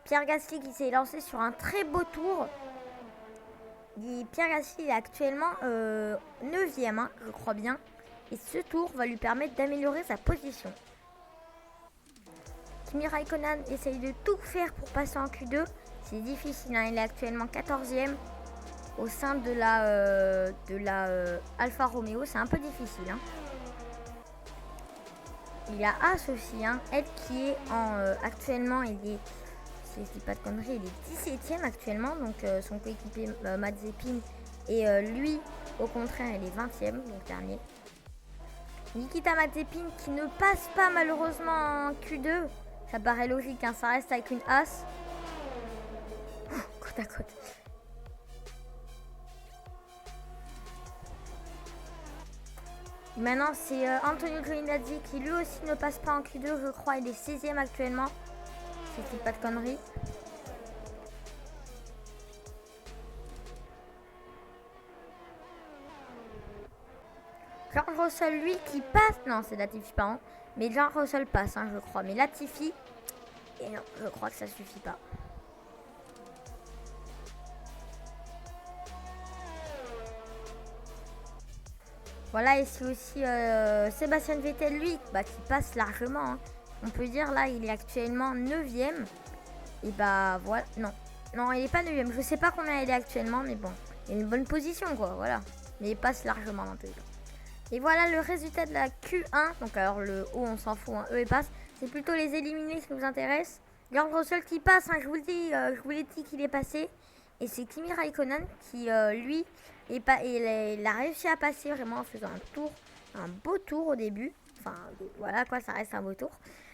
Pierre Gasly qui s'est lancé sur un très beau tour. Pierre Gasly est actuellement 9ème, hein, je crois bien. Et ce tour va lui permettre d'améliorer sa position. Kimi Raikkonen essaye de tout faire pour passer en Q2. C'est difficile, hein, il est actuellement 14ème au sein de la Alfa Romeo. C'est un peu difficile. Hein. Il y a As aussi, hein, elle qui est actuellement, il est, si je dis pas de conneries, il est 17ème actuellement. Donc son coéquipier Mazepin et lui, au contraire, il est 20ème, donc dernier. Nikita Mazepin qui ne passe pas malheureusement en Q2. Ça paraît logique, hein, ça reste avec une As. Côte à côte. Maintenant, c'est Antonio Giovinazzi qui lui aussi ne passe pas en Q2, je crois. Il est 6ème actuellement. Si je dis pas de conneries. George Russell, lui, qui passe. Non, c'est Latifi, pardon. Mais George Russell passe, hein, je crois. Mais Latifi. Et non, je crois que ça suffit pas. Voilà, et c'est aussi Sébastien Vettel, lui, qui passe largement. Hein. On peut dire, là, il est actuellement 9ème. Et bah, voilà. Non. Non, il est pas 9ème. Je sais pas combien il est actuellement, mais bon. Il a une bonne position, quoi. Voilà. Mais il passe largement dans tous les cas. Et voilà le résultat de la Q1. Donc, alors, le O, on s'en fout. Hein. Eux, ils passent. C'est plutôt les éliminés qui nous intéressent. George Russell qui passe. Hein, je vous le dis. Je vous l'ai dit qu'il est passé. Et c'est Kimi Raikkonen qui, lui, il a réussi à passer vraiment en faisant un beau tour au début. Enfin, voilà quoi, ça reste un beau tour.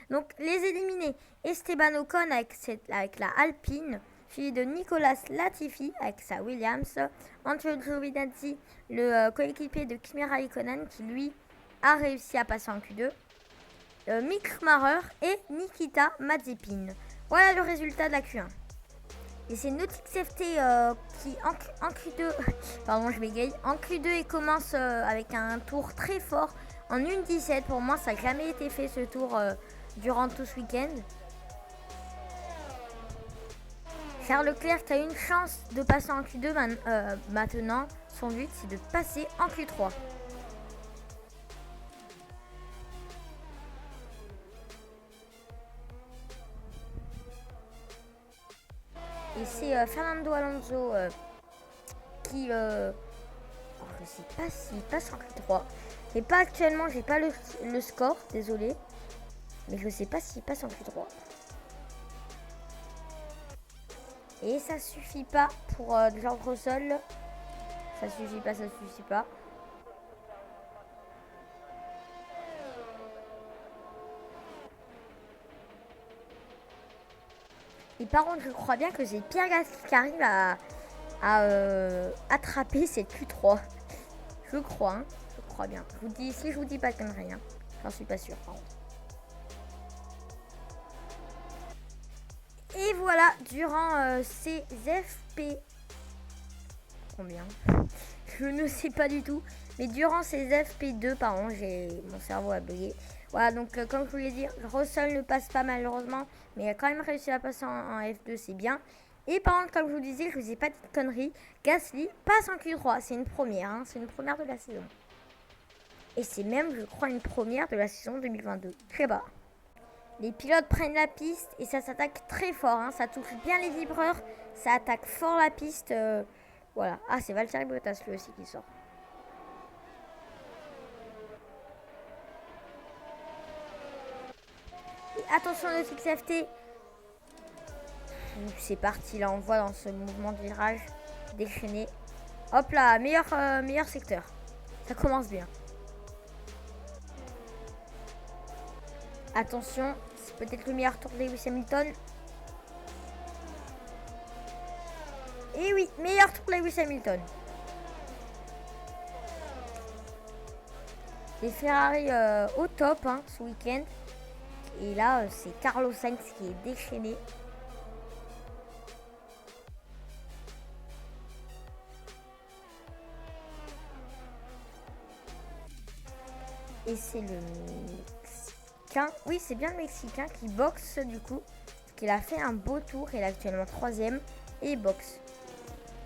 Donc, les éliminés, Esteban Ocon avec la Alpine, suivi de Nicolas Latifi avec sa Williams, Antonio Giovinazzi, le coéquipier de Kimi Raikkonen qui, lui, a réussi à passer en Q2, Mick Schumacher et Nikita Mazepin. Voilà le résultat de la Q1. Et c'est Nautic Safety qui en Q2, pardon je bégaye, en Q2 il commence avec un tour très fort en 1.17. Pour moi ça n'a jamais été fait ce tour durant tout ce week-end. Charles Leclerc qui a une chance de passer en Q2 maintenant, son but c'est de passer en Q3. Et c'est Fernando Alonso qui... alors je sais pas s'il passe en Q3. Mais pas actuellement, j'ai pas le score, désolé. Mais je sais pas s'il passe en Q3. Et ça suffit pas pour George Russell. Ça suffit pas. Et par contre, je crois bien que c'est Pierre Gasly qui arrive à attraper cette Q3. Je crois, hein. Je crois bien. Si je vous dis pas de conneries, hein. J'en suis pas sûre, par contre. Et voilà, durant ces FP... Combien? Je ne sais pas du tout. Mais durant ces FP2, pardon, mon cerveau a bugué. Voilà, donc comme je vous l'ai dit, Russell ne passe pas malheureusement. Mais il a quand même réussi à passer en F2, c'est bien. Et par contre, comme je vous disais, je vous ai pas dit de conneries. Gasly passe en Q3. C'est une première, hein, c'est une première de la saison. Et c'est même, je crois, une première de la saison 2022. Je sais pas. Les pilotes prennent la piste et ça s'attaque très fort. Hein. Ça touche bien les vibreurs. Ça attaque fort la piste. Voilà. Ah, c'est Valtteri Bottas lui aussi qui sort. Et attention le fixe FT. C'est parti. Là, on voit dans ce mouvement de virage déchaîné. Hop là, meilleur secteur. Ça commence bien. Attention, c'est peut-être le meilleur tour de Lewis Hamilton. Et oui, meilleur tour de Lewis Hamilton. Les Ferrari au top hein, ce week-end. Et là, c'est Carlos Sainz qui est déchaîné. Et c'est le Mexicain. Oui, c'est bien le Mexicain qui boxe du coup. qu'il a fait un beau tour. Il est actuellement 3ème et boxe.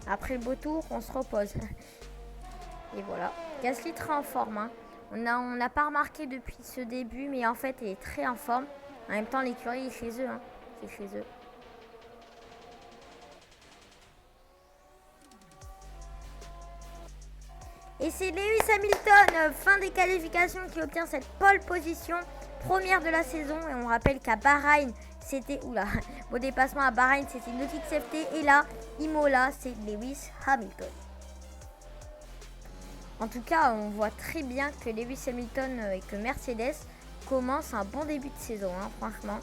Après le beau tour, on se repose. Et voilà. Gasly très en forme. Hein. On n'a pas remarqué depuis ce début, mais en fait, il est très en forme. En même temps, l'écurie est chez eux. Hein. C'est chez eux. Et c'est Lewis Hamilton, fin des qualifications, qui obtient cette pole position, première de la saison. Et on rappelle qu'à Bahreïn, c'était... Oula, au dépassement à Bahreïn, c'était Nautic Safety. Et là, Imola, c'est Lewis Hamilton. En tout cas, on voit très bien que Lewis Hamilton et que Mercedes commencent un bon début de saison, hein, franchement.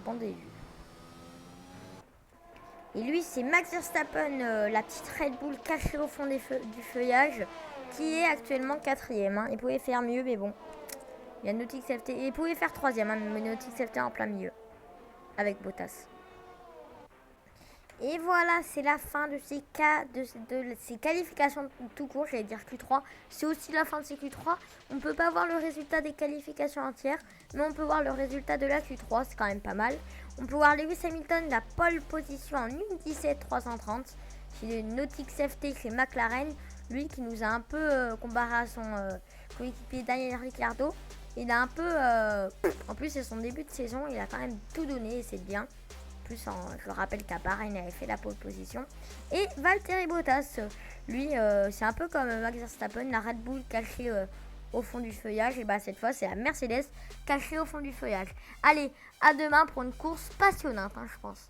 Bon début. Et lui, c'est Max Verstappen, la petite Red Bull cachée au fond du feuillage, qui est actuellement 4ème. Hein. Il pouvait faire mieux, mais bon. Il y a Nautic Safety. Il pouvait faire 3ème, hein, mais Nautic Safety en plein milieu. Avec Bottas. Et voilà, c'est la fin de ces qualifications tout court, j'allais dire Q3. C'est aussi la fin de ces Q3. On ne peut pas voir le résultat des qualifications entières, mais on peut voir le résultat de la Q3, c'est quand même pas mal. On peut voir Lewis Hamilton, la pole position en 1:17.330 chez Nautic Safety chez McLaren. Lui qui nous a un peu comparé à son coéquipier Daniel Ricciardo. Il a un peu... en plus, c'est son début de saison, il a quand même tout donné et c'est bien. Je rappelle qu'à Bahreïn, il avait fait la pole position. Et Valtteri Bottas, lui, c'est un peu comme Max Verstappen, la Red Bull cachée au fond du feuillage. Et bah cette fois, c'est la Mercedes cachée au fond du feuillage. Allez, à demain pour une course passionnante, hein, je pense.